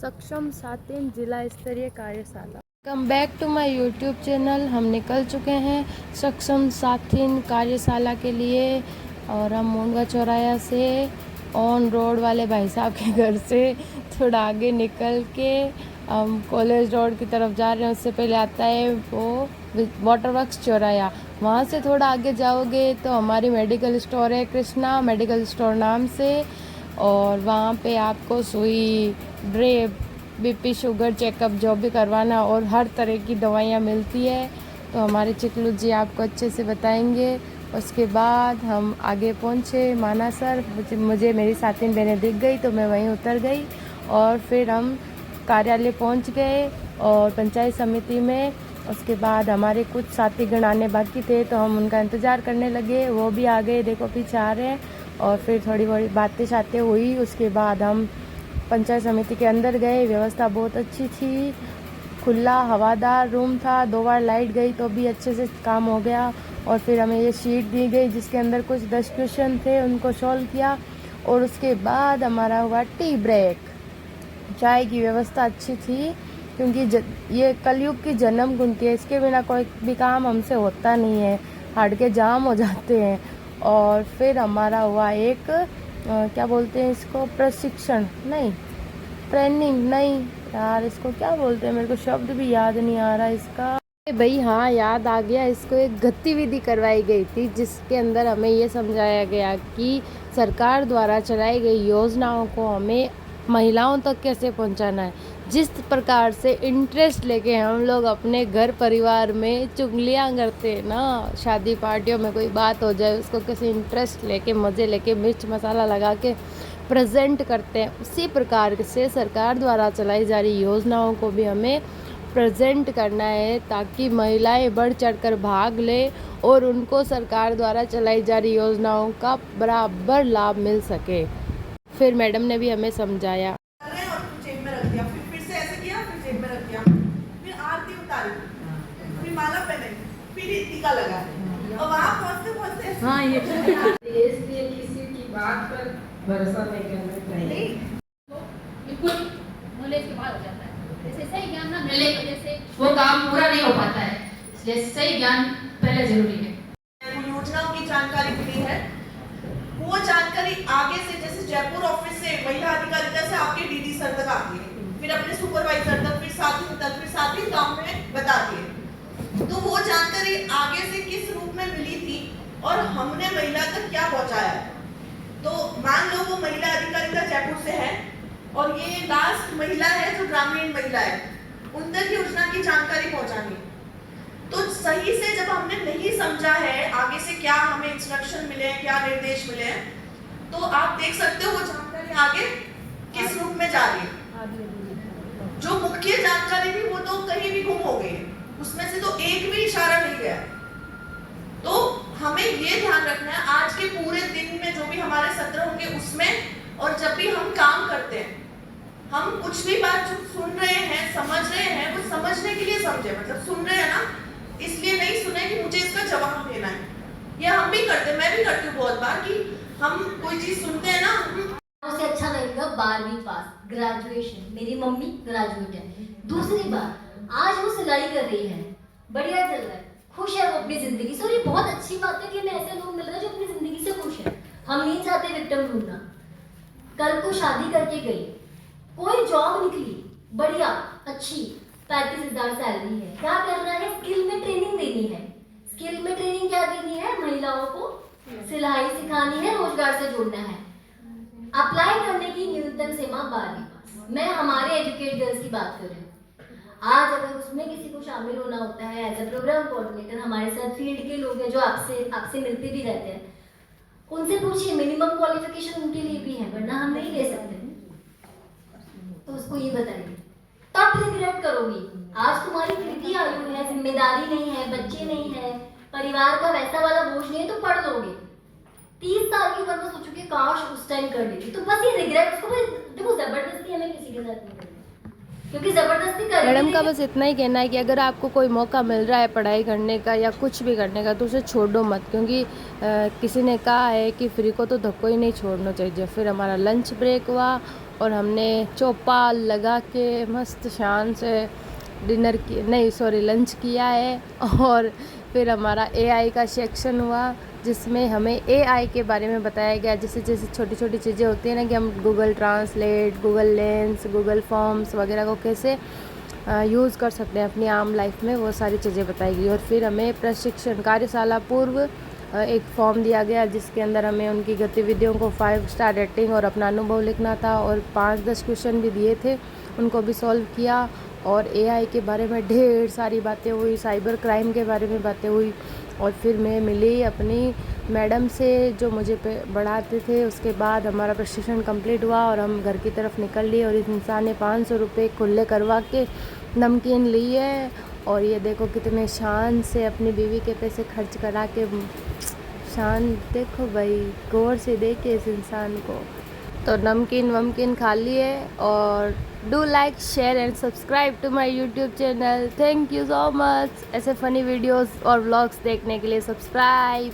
सक्षम सातिन जिला स्तरीय कार्यशाला। Come back to my YouTube channel. हम निकल चुके हैं सक्षम सातिन कार्यशाला के लिए और हम मोंगा चौराया से ऑन रोड वाले भाई साहब के घर से थोड़ा आगे निकल के हम कॉलेज रोड की तरफ जा रहे हैं। उससे पहले आता है वो वाटर वर्क्स चौराया। वहाँ से थोड़ा आगे जाओगे तो हमारी मेडिकल स्टोर है, कृष्णा मेडिकल स्टोर नाम से, और वहाँ पे आपको सुई, ड्रिप, बीपी, शुगर चेकअप जो भी करवाना और हर तरह की दवाइयाँ मिलती है। तो हमारे चिकलू जी आपको अच्छे से बताएंगे। उसके बाद हम आगे पहुँचे मानासर। मुझे मेरी साथिन बहनें दिख गई तो मैं वहीं उतर गई और फिर हम कार्यालय पहुँच गए और पंचायत समिति में। उसके बाद हमारे कुछ साथीगण आने बाकी थे तो हम उनका इंतज़ार करने लगे। वो भी आ गए, देखो पीछे आ रहे हैं। और फिर थोड़ी बड़ी बातें हुई। उसके बाद हम पंचायत समिति के अंदर गए। व्यवस्था बहुत अच्छी थी, खुला हवादार रूम था। 2 बार लाइट गई तो भी अच्छे से काम हो गया। और फिर हमें ये शीट दी गई जिसके अंदर कुछ 10 क्वेश्चन थे, उनको सॉल्व किया। और उसके बाद हमारा हुआ टी ब्रेक। चाय की व्यवस्था अच्छी थी क्योंकि ये कलयुग की जन्म कुंती है, इसके बिना कोई भी काम हमसे होता नहीं है, हाड़के जाम हो जाते हैं। और फिर हमारा हुआ एक क्या बोलते हैं इसको, प्रशिक्षण नहीं, ट्रेनिंग नहीं यार, इसको क्या बोलते हैं, मेरे को शब्द भी याद नहीं आ रहा इसका। भाई हाँ, याद आ गया। इसको एक गतिविधि करवाई गई थी जिसके अंदर हमें ये समझाया गया कि सरकार द्वारा चलाई गई योजनाओं को हमें महिलाओं तक कैसे पहुंचाना है। जिस प्रकार से इंटरेस्ट लेके हम लोग अपने घर परिवार में चुगलियाँ करते हैं ना, शादी पार्टियों में कोई बात हो जाए उसको कैसे इंटरेस्ट लेके, मज़े लेके, मिर्च मसाला लगा के प्रेजेंट करते हैं, उसी प्रकार से सरकार द्वारा चलाई जा रही योजनाओं को भी हमें प्रेजेंट करना है ताकि महिलाएं बढ़ चढ़कर भाग ले और उनको सरकार द्वारा चलाई जा रही योजनाओं का बराबर लाभ मिल सके। फिर मैडम ने भी हमें समझाया। जेब में रख दिया, फिर से ऐसे किया, फिर जेब में रख दिया, फिर आरती उतारी, फिर माला पहने, फिर टीका लगा। और वहाँ पहुँचते हाँ, ये इसलिए किसी की बात पर भरोसा नहीं करना चाहिए। बिल्कुल नॉलेज के बाद हो जाता है। जैसे सही ज्ञान ना मिलने की वजह से वो काम पूरा नहीं हो पाता है, इसलिए सही ज्ञान पहले जरूरी है। योजनाओं की जानकारी मिली है, वो जानकारी आगे से, जैसे जयपुर ऑफिस से महिला अधिकारिता से आपके डीडी सर तक आती है, फिर अपने सुपरवाइजर तक, फिर साथी तक, फिर साथी गांव में बताती है। तो वो जानकारी आगे से किस रूप में मिली थी और हमने महिला तक क्या पहुंचाया है। तो मान लो वो महिला अधिकारिता जयपुर से है और ये लास्ट महिला है जो ग्रामीण महिला है, उन तक योजना की जानकारी पहुंचानी। तो सही से जब हमने नहीं समझा है आगे से क्या हमें इंस्ट्रक्शन मिले हैं, क्या निर्देश मिले हैं, तो आप देख सकते हो वो जानकारी आगे किस रूप में जा रही है। जो मुख्य जानकारी थी वो तो कहीं भी गुम हो गई, उसमें से तो एक भी इशारा नहीं गया। तो हमें ये ध्यान रखना है आज के पूरे दिन में जो भी हमारे सत्र होंगे उसमें, और जब भी हम काम करते हैं, हम कुछ भी बात जो सुन रहे हैं, समझ रहे हैं, वो समझने के लिए समझे, मतलब सुन रहे हैं ना, इसलिए नहीं सुने कि मुझे इसका जवाब देना है। ये हम भी करते हैं, मैं भी करती हूँ बहुत बार कि हम कोई चीज सुनते हैं ना, उसे अच्छा लगेगा 12वीं पास, ग्रेजुएशन, मेरी मम्मी ग्रेजुएट है। दूसरी बात, आज वो सिलाई कर रही है, बढ़िया चल रहा है, खुश है वो अपनी जिंदगी से। और ये बहुत अच्छी बात है कि हमें ऐसे लोग मिल रहे हैं जो अपनी जिंदगी से खुश है। हम नहीं चाहते विक्टिम ढूंढना। कल को शादी करके गई, कोई जॉब निकली बढ़िया अच्छी, 35,000 सैलरी है, क्या करना है, स्किल में ट्रेनिंग देनी है। स्किल में ट्रेनिंग क्या देनी है, महिलाओं को सिलाई सिखानी है, रोजगार से जोड़ना है। अप्लाई करने की न्यूनतम सीमा 12वीं पास। मैं हमारे एजुकेट गर्ल्स की बात कर रही हूँ। आज अगर उसमें किसी को शामिल होना होता है एज ए प्रोग्राम कोऑर्डिनेटर, हमारे साथ फील्ड के लोग हैं जो आपसे मिलते भी रहते हैं, उनसे पूछिए मिनिमम क्वालिफिकेशन उनके लिए भी है, वरना हम नहीं ले सकते। तो उसको ये बताइए, तब रिग्रेट करोगी। आज तुम्हारी कृति आयु है, जिम्मेदारी नहीं है, बच्चे नहीं है, परिवार का वैसा वाला बोझ नहीं है, तो पढ़ लोगे। 30 साल की उम्र में सोचो कि काश उस टाइम कर लेती। तो बस ये रिग्रेट, उसको देखो जबरदस्ती हमें किसी के साथ नहीं करनी, क्योंकि जबरदस्ती कर। मैडम का बस इतना ही कहना है कि अगर आपको कोई मौका मिल रहा है पढ़ाई करने का या कुछ भी करने का तो उसे छोड़ो मत, क्योंकि किसी ने कहा है कि फ्री को तो धक्को ही नहीं छोड़ना चाहिए। फिर हमारा लंच ब्रेक हुआ और हमने चौपा लगा के मस्त शान से लंच किया है। और फिर हमारा AI का सेक्शन हुआ जिसमें हमें AI के बारे में बताया गया, जैसे छोटी छोटी चीज़ें होती हैं ना कि हम Google translate, Google lens, Google forms वगैरह को कैसे यूज़ कर सकते हैं अपनी आम लाइफ में, वो सारी चीज़ें बताई गई। और फिर हमें प्रशिक्षण कार्यशाला पूर्व एक फॉर्म दिया गया जिसके अंदर हमें उनकी गतिविधियों को 5 स्टार रेटिंग और अपना अनुभव लिखना था। और 5-10 क्वेश्चन भी दिए थे, उनको भी सॉल्व किया। और AI के बारे में ढेर सारी बातें हुई, साइबर क्राइम के बारे में बातें हुई। और फिर मैं मिली अपनी मैडम से जो मुझे पढ़ाते थे। उसके बाद हमारा प्रशिक्षण कंप्लीट हुआ और हम घर की तरफ निकल लिए। और इस इंसान ने 500 रुपये खुले करवा के नमकीन ली है। और ये देखो कितने शान से अपनी बीवी के पैसे खर्च करा के, शान देखो भाई, गौर से देखिए इस इंसान को। तो नमकीन वमकीन खा लिए। और do like, share and subscribe to my YouTube channel. Thank you so much. ऐसे फ़नी वीडियोस और व्लॉग्स देखने के लिए सब्सक्राइब।